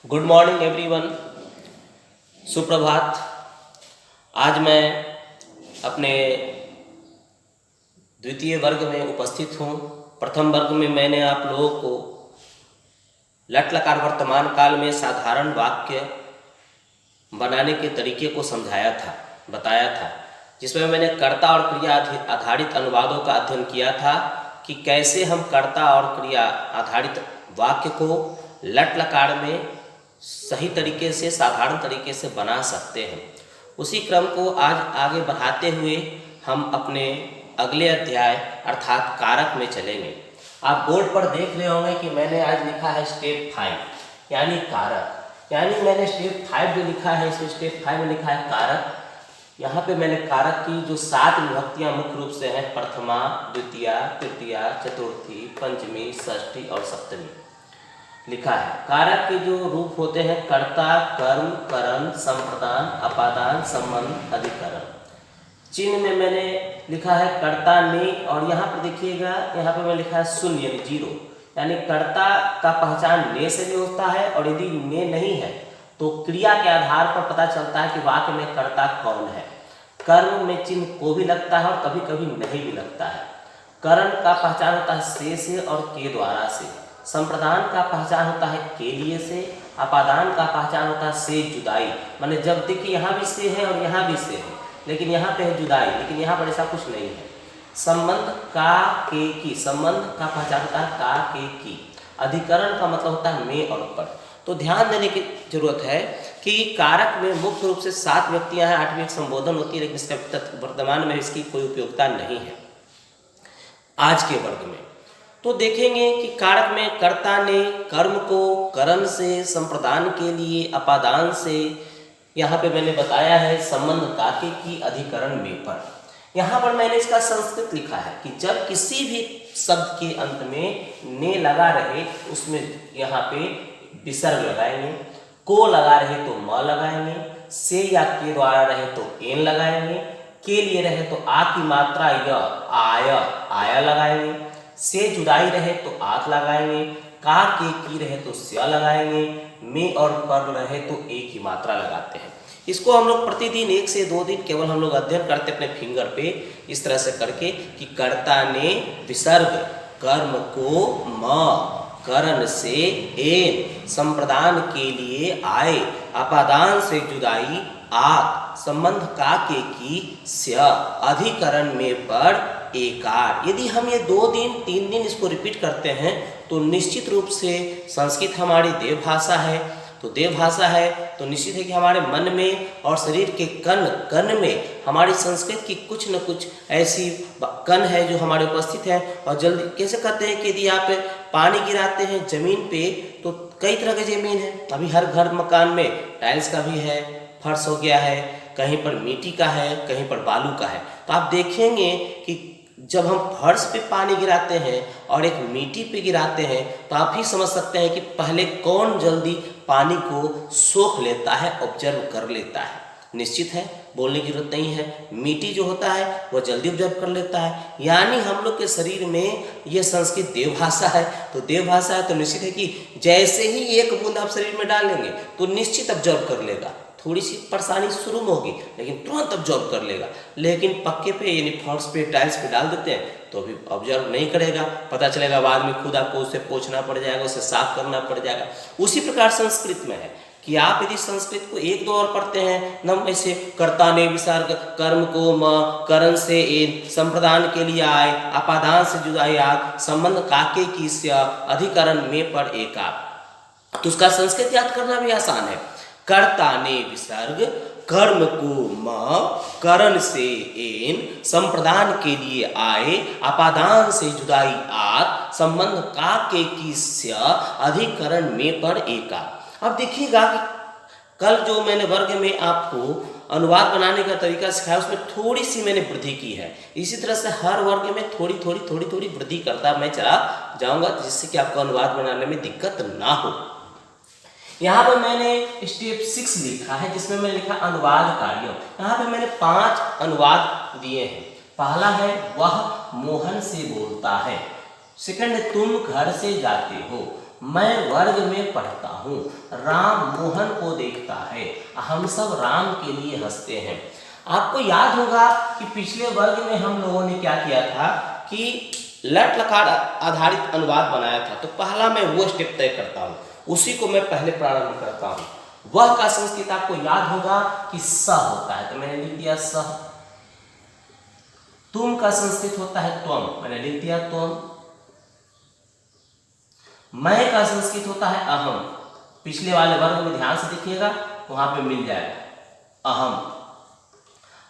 Good morning everyone. सुप्रभात। आज मैं अपने द्वितीय वर्ग में उपस्थित हूँ। प्रथम वर्ग में मैंने आप लोगों को लट लकार वर्तमान काल में साधारण वाक्य बनाने के तरीके को समझाया था, बताया था, जिसमें मैंने कर्ता और क्रिया आधारित अनुवादों का अध्ययन किया था कि कैसे हम कर्ता और क्रिया आधारित वाक्य को लट लकार में सही तरीके से, साधारण तरीके से बना सकते हैं। उसी क्रम को आज आगे बढ़ाते हुए हम अपने अगले अध्याय अर्थात कारक में चलेंगे। आप बोर्ड पर देख रहे होंगे कि मैंने आज लिखा है स्टेप 5 यानी कारक। यानी मैंने स्टेप 5 जो लिखा है, इसमें स्टेप 5 में लिखा है कारक। यहाँ पे मैंने कारक की जो 7 विभक्तियाँ मुख्य रूप से हैं, प्रथमा, द्वितीया, तृतीया, चतुर्थी, पंचमी, षष्ठी और सप्तमी लिखा है। कारक के जो रूप होते हैं कर्ता, कर्म, करण, संप्रदान, अपादान, संबंध, अधिकरण। चिन्ह में मैंने लिखा है कर्ता ने, और यहाँ पर देखिएगा, यहाँ पर मैंने लिखा है शून्य यानी 0, यानी कर्ता का पहचान ने से भी होता है, और यदि ने नहीं है तो क्रिया के आधार पर पता चलता है कि वाक्य में कर्ता कौन है। कर्म में चिन्ह को भी लगता है और कभी कभी नहीं भी लगता है। करण का पहचान होता है से और के द्वारा से। संप्रदान का पहचान होता है के लिए से। अपादान का पहचान होता है से जुदाई, माने जब देखिए यहाँ भी से है और यहाँ भी से है, लेकिन यहाँ पे है जुदाई, लेकिन यहाँ पर ऐसा कुछ नहीं है। संबंध का के की, संबंध का पहचान होता है का के की। अधिकरण का मतलब होता है में और पर। तो ध्यान देने की जरूरत है कि कारक में मुख्य रूप से 7 व्यक्तियां हैं, 8वीं एक संबोधन होती है, लेकिन इसका वर्तमान में इसकी कोई उपयोगिता नहीं है आज के वर्ग में। तो देखेंगे कि कारक में कर्ता ने कर्म को करण से, संप्रदान के लिए अपादान से, यहाँ पे मैंने बताया है संबंध काके की, अधिकरण में पर। यहाँ पर मैंने इसका संस्कृत लिखा है कि जब किसी भी शब्द के अंत में ने लगा रहे उसमें यहाँ पे विसर्ग लगाएंगे, को लगा रहे तो म लगाएंगे, से या के द्वारा रहे तो एन लगाएंगे, के लिए रहे तो आ की मात्रा य आया लगाएंगे, से जुदाई रहे तो आत लगाएंगे, का के की रहे तो स्या लगाएंगे, में और पर रहे तो ए की मात्रा लगाते हैं। इसको हम लोग प्रतिदिन 1 से 2 दिन केवल हम लोग अध्ययन करते अपने फिंगर पे, इस तरह से करके कि कर्ता ने विसर्ग कर्म को म, करण से एन, संप्रदान के लिए आए, अपादान से जुदाई आत, संबंध का के की स्य, अधिकरण में पर एकार। यदि हम ये 2 दिन 3 दिन इसको रिपीट करते हैं तो निश्चित रूप से संस्कृत हमारी देवभाषा है, तो देवभाषा है तो निश्चित है कि हमारे मन में और शरीर के कण में हमारी संस्कृत की कुछ न कुछ ऐसी कण है जो हमारे उपस्थित है। और जल्दी कैसे कहते हैं कि यदि आप पानी गिराते हैं जमीन पे तो कई तरह की जमीन है। अभी हर घर मकान में टाइल्स का भी है, फर्श हो गया है, कहीं पर मिट्टी का है, कहीं पर बालू का है। तो आप देखेंगे कि जब हम फर्श पे पानी गिराते हैं और एक मिट्टी पे गिराते हैं तो आप ही समझ सकते हैं कि पहले कौन जल्दी पानी को सोख लेता है, ऑब्जर्व कर लेता है। निश्चित है, बोलने की जरूरत नहीं है, मिट्टी जो होता है वह जल्दी ऑब्जर्व कर लेता है। यानी हम लोग के शरीर में यह संस्कृत देवभाषा है, तो देवभाषा है तो निश्चित है कि जैसे ही एक बूंद आप शरीर में डालेंगे तो निश्चित ऑब्जर्व कर लेगा। थोड़ी सी परेशानी शुरू में होगी लेकिन तुरंत ऑब्जर्व कर लेगा। लेकिन पक्के पे यानी फर्श पे टाइल्स पे डाल देते हैं तो अभी ऑब्जर्व नहीं करेगा, पता चलेगा बाद में खुद आपको उसे पोंछना पड़ जाएगा, उसे साफ करना पड़ जाएगा। उसी प्रकार संस्कृत में है कि आप यदि संस्कृत को 1 2 और पढ़ते हैं नम ऐसे कर्ता ने विसर्ग कर्म को म, करण से एन, संप्रदान के लिए आए, अपादान से जुदाई आत, संबंध काके की स्या, अधिकरण में पर एकार। तो उसका संस्कृत याद करना भी आसान है। कर्ता ने विसर्ग कर्म को म, करण से एन, संप्रदान के लिए आए, अपादान से जुदाई आत, संबंध का के की स्या, अधिकरण में पर एकार। अब देखिएगा कि कल जो मैंने वर्ग में आपको अनुवाद बनाने का तरीका सिखाया उसमें थोड़ी सी मैंने वृद्धि की है। इसी तरह से हर वर्ग में थोड़ी थोड़ी वृद्धि करता मैं चला जाऊंगा जिससे कि आपको अनुवाद बनाने में दिक्कत ना हो। यहाँ पर मैंने स्टेप 6 लिखा है जिसमें मैंने लिखा अनुवाद कार्य। यहाँ पे मैंने 5 अनुवाद दिए हैं। पहला है वह मोहन से बोलता है, सेकंड तुम घर से जाते हो, मैं वर्ग में पढ़ता हूँ, राम मोहन को देखता है, हम सब राम के लिए हंसते हैं। आपको याद होगा कि पिछले वर्ग में हम लोगों ने क्या किया था कि लट लकार आधारित अनुवाद बनाया था। तो पहला मैं वो स्टेप तय करता हूँ, उसी को मैं पहले प्रारंभ करता हूँ। वह का संस्कृत आपको याद होगा कि स होता है, तो मैंने लिख दिया स। तुम का संस्कृत होता है त्वम, मैंने लिख दिया त्वम। मैं का संस्कृत होता है अहम, पिछले वाले वर्ग में ध्यान से देखिएगा, वहां पे मिल जाएगा अहम।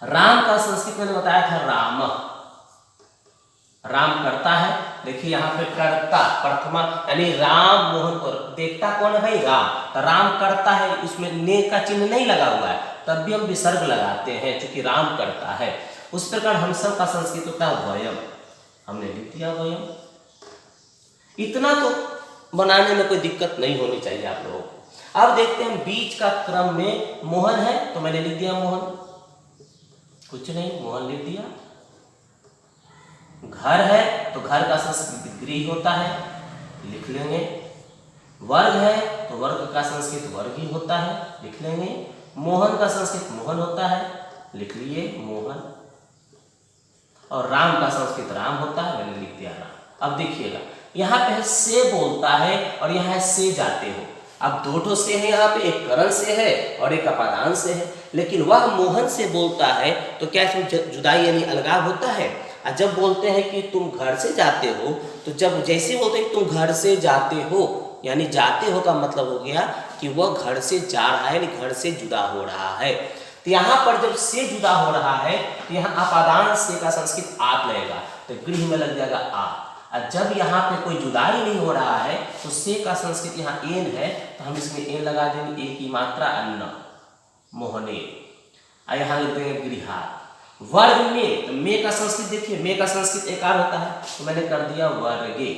राम का संस्कृत मैंने बताया था राम, राम करता है, देखिए यहाँ पे करता प्रथमा, यानी राम मोहन को देखता कौन है भाई, राम। तो राम करता है, उसमें ने का चिन्ह नहीं लगा हुआ है, तब भी हम विसर्ग लगाते हैं क्योंकि राम करता है। उस प्रकार हम सब का संस्कृत होता है वयम, हमने लिख दिया वयम। इतना तो बनाने में कोई दिक्कत नहीं होनी चाहिए आप लोगों को। अब देखते हैं बीच का क्रम में मोहन है, तो मैंने लिख दिया मोहन, कुछ नहीं, मोहन लिख दिया। घर है तो घर का संस्कृत गृह होता है, लिख लेंगे। वर्ग है तो वर्ग का संस्कृत वर्ग ही होता है, लिख लेंगे। मोहन का संस्कृत मोहन होता है, लिख लिए मोहन। और राम का संस्कृत राम होता है, मैंने लिख दिया राम। अब देखिएगा यहाँ पे से बोलता है और यहाँ से जाते हो। अब दो ठो से है यहाँ पे, एक करण से है और एक अपादान से है, लेकिन वह मोहन से बोलता है तो क्या इसमें जुदाई यानी अलगाव होता है। और जब बोलते हैं कि तुम घर से जाते हो, तो जब जैसे बोलते हैं कि तुम घर से जाते हो, यानी जाते हो का मतलब हो गया कि वह घर से जा रहा है, यानी घर से जुदा हो रहा है। तो यहाँ पर जब से जुदा हो रहा है तो यहाँ अपादान से का संस्कृत आप लगेगा, तो गृह में लग जाएगा आ। और जब यहाँ पे कोई जुदाई नहीं हो रहा है तो से का संस्कृत यहाँ एन है, तो हम इसमें एन लगा देंगे, ए की मात्रा अन्न, मोहने। और यहाँ लिख देंगे गृहात। वर्ग में, तो मे का संस्कृत देखिए, मे का संस्कृत एकार होता है, तो मैंने कर दिया वर्गे।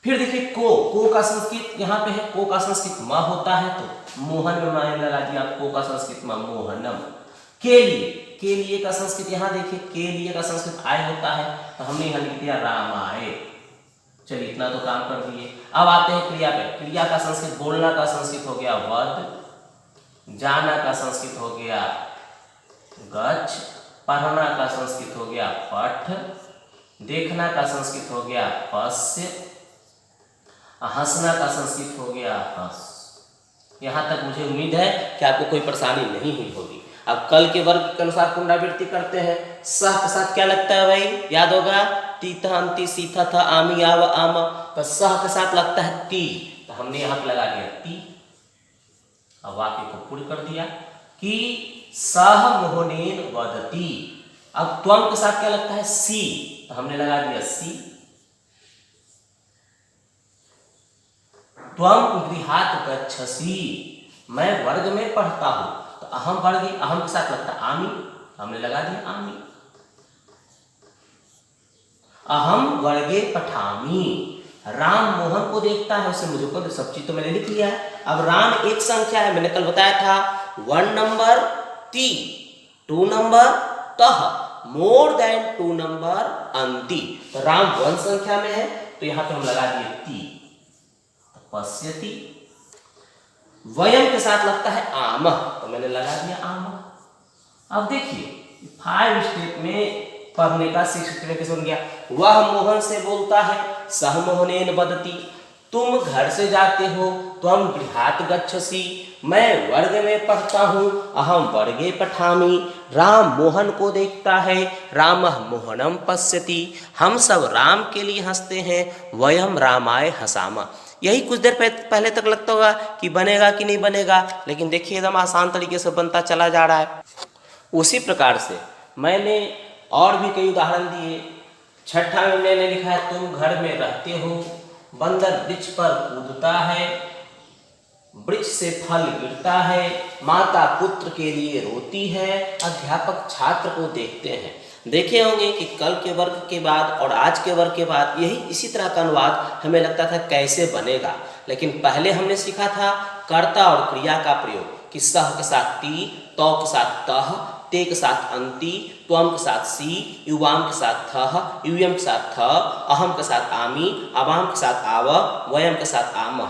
फिर देखिए को का संस्कृत यहाँ पे है, को का संस्कृत म होता है, तो मोहन में मैंने लगा दिया को का संस्कृत म, मोहनम। के लिए का संस्कृत यहाँ देखिए, के लिए का संस्कृत आय होता है, तो हमने यहाँ लिख दिया रामाय। चलिए इतना तो काम कर दिए। अब आते हैं क्रिया पे। क्रिया का संस्कृत, बोलना का संस्कृत हो गया वद, जाना का संस्कृत हो गया गच्छ, पढ़ना का संस्कृत हो गया पठ, देखना का संस्कृत हो गया पश्य, हंसना का संस्कृत हो गया हंस। यहाँ तक मुझे उम्मीद है कि आपको कोई परेशानी नहीं हुई होगी। अब कल के वर्ग के अनुसार पुनरावृत्ति करते हैं। सह के साथ क्या लगता है भाई, याद होगा, तीथा अंति सीथा था आमी आव आम, तो सह के साथ लगता है ती, तो हमने यहाँ पे लगा दिया ती। अब वाक्य को पूर्ण कर दिया कि सह मोहनेन वदती। अब त्वम के साथ क्या लगता है सी, तो हमने लगा दिया सी। त्वम गृहात गच्छसि, मैं वर्ग में पढ़ता हूं, तो अहम वर्ग, अहम के साथ लगता है आमी, हमने लगा दिया आमी। अहम वर्गे पठामी, राम मोहन को देखता है, उसे मुझे को, सब चीज तो मैंने लिख लिया है। अब राम एक संख्या है, मैंने कल बताया था 1 नंबर ती, 2 नंबर तह, मोर देन 2 नंबर अंति। तो राम 1 संख्या में है, तो यहां पे हम लगा दिए ती, पश्यति। वयम के साथ लगता है आम, तो मैंने लगा दिया आम। अब देखिए 5 स्टेप में पढ़ने का 6 स्टेप में कैसे बन गया। वह मोहन से बोलता है, सह मोहनेन वदति, तुम घर से जाते हो, त्वम गृहात गच्छसि, मैं वर्ग में पढ़ता हूँ, अहम वर्गे पठामि, राम मोहन को देखता है, रामः मोहनम पश्यति, हम सब राम के लिए हंसते हैं, वयम रामाय हसामा। यही कुछ देर पहले तक लगता होगा कि बनेगा कि नहीं बनेगा, लेकिन देखिए एकदम आसान तरीके से बनता चला जा रहा है। उसी प्रकार से मैंने और भी कई उदाहरण दिए। छठा में मैंने लिखा है, तुम घर में रहते हो, बंदर वृक्ष पर कूदता है, वृक्ष से फल गिरता है, माता पुत्र के लिए रोती है, अध्यापक छात्र को देखते हैं। देखे होंगे कि कल के वर्ग के बाद और आज के वर्ग के बाद यही इसी तरह का अनुवाद हमें लगता था कैसे बनेगा, लेकिन पहले हमने सीखा था कर्ता और क्रिया का प्रयोग कि सह के साथ ती, तौ के साथ तह, ते के साथ अंति, त्वम के साथ सी, युवाम के साथ थह, यूयम के साथ थ, अहम के साथ आमी, अवाम के साथ आव, वयम के साथ आम।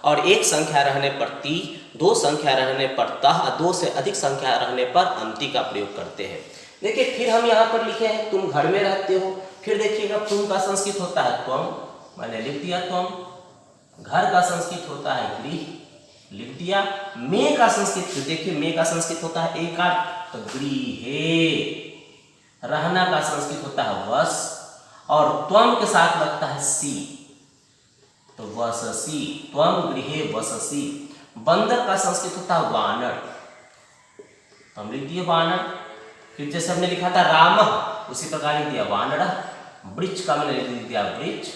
और एक संख्या रहने पर ती, दो संख्या रहने पर तह, दो से अधिक संख्या रहने पर अंति का प्रयोग करते हैं। देखिए फिर हम यहाँ पर लिखे हैं तुम घर में रहते हो। फिर देखिएगा तुम का संस्कृत होता है त्वम, मैंने लिख दिया त्वम। घर का संस्कृत होता है गृह, लिख दिया। मे का संस्कृत देखिए, मे का संस्कृत होता है एकार, तो गृहे। रहना का संस्कृत होता है वस, और त्वम के साथ लगता है सी, तो वससी, त्वम गृहे वससी। बंदर का संस्कृत होता है वानर, तो हम लिख दिए वानर। फिर जैसे हमने लिखा था राम, उसी प्रकार लिख दिया वानर। वृक्ष का मैंने लिख दिया वृक्ष।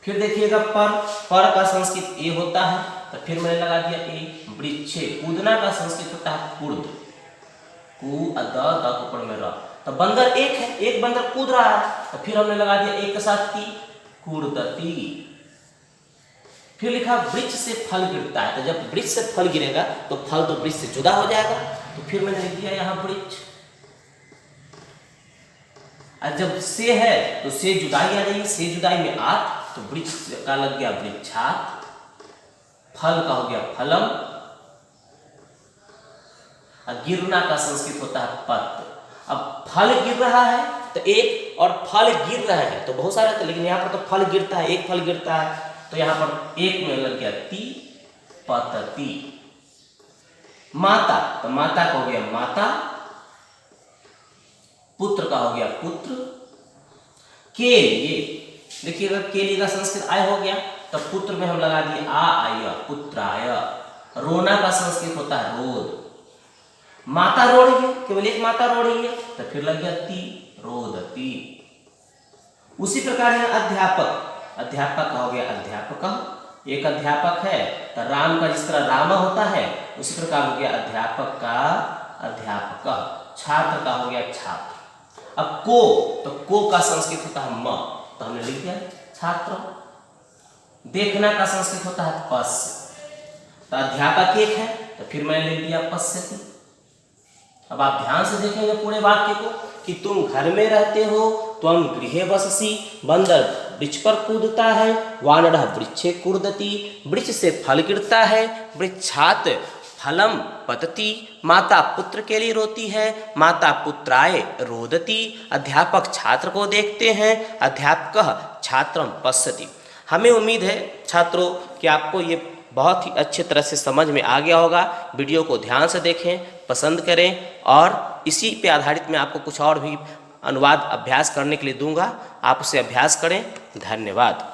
फिर देखिएगा पर का संस्कृत ए होता है, तो फिर मैंने लगा दिया ए। वृक्षे। कूदना का संस्कृत होता है कूर्द, कू द ऊपर में र, तो बंदर एक है, एक बंदर कूद रहा है, तो फिर हमने लगा दिया एक के साथ ती, कूर्दती। फिर लिखा वृक्ष से फल गिरता है, तो जब वृक्ष से फल गिरेगा तो फल तो वृक्ष से जुदा हो जाएगा, तो फिर मैंने लिख दिया यहाँ वृक्ष। और जब से है तो से जुदाई आ जाएगी, से जुदाई में आत, तो वृक्ष का लग गया वृक्षात। फल का हो गया फलम। और गिरना का संस्कृत होता है पत। अब फल गिर रहा है तो एक, और फल गिर रहे हैं तो बहुत सारे थे, लेकिन यहाँ पर तो फल गिरता है, एक फल गिरता है, तो यहाँ पर एक में लग गया ती, पतती। माता, तो माता का हो गया माता। पुत्र का हो गया पुत्र। के लिए देखिएगा, के लिए का संस्कृत आय हो गया, तो पुत्र में हम लगा दिए आ आय, पुत्राय। रोना का संस्कृत होता है रोद। माता रो रही है, केवल एक माता रो रही है, तो फिर लग गया ती, रोदती। उसी प्रकार है अध्यापक, अध्यापक का हो गया अध्यापक। एक अध्यापक है, तो राम का जिस तरह राम होता है उसी प्रकार हो गया अध्यापक का अध्यापक। छात्र का हो गया छात्र। अब तो को का संस्कृत होता है म, तो हमने लिख दिया छात्र। देखना का संस्कृत होता है पश्य, तो अध्यापक एक है, तो फिर मैंने लिख दिया पश्यति। अब आप ध्यान से देखेंगे पूरे वाक्य को कि तुम घर में रहते हो, त्वम गृहे वससी, बंदर वृक्ष पर कूदता है, वानरः वृक्षे कूर्दति, वृक्ष से फल गिरता है, वृक्षात फलम पतति, माता पुत्र के लिए रोती है, माता पुत्राय रोदति। अध्यापक छात्र को देखते हैं, अध्यापकः छात्रं पश्यति। हमें उम्मीद है छात्रों कि आपको ये बहुत ही अच्छे तरह से समझ में आ गया होगा। वीडियो को ध्यान से देखें, पसंद करें, और इसी पे आधारित मैं आपको कुछ और भी अनुवाद अभ्यास करने के लिए दूंगा, आप उसे अभ्यास करें। धन्यवाद।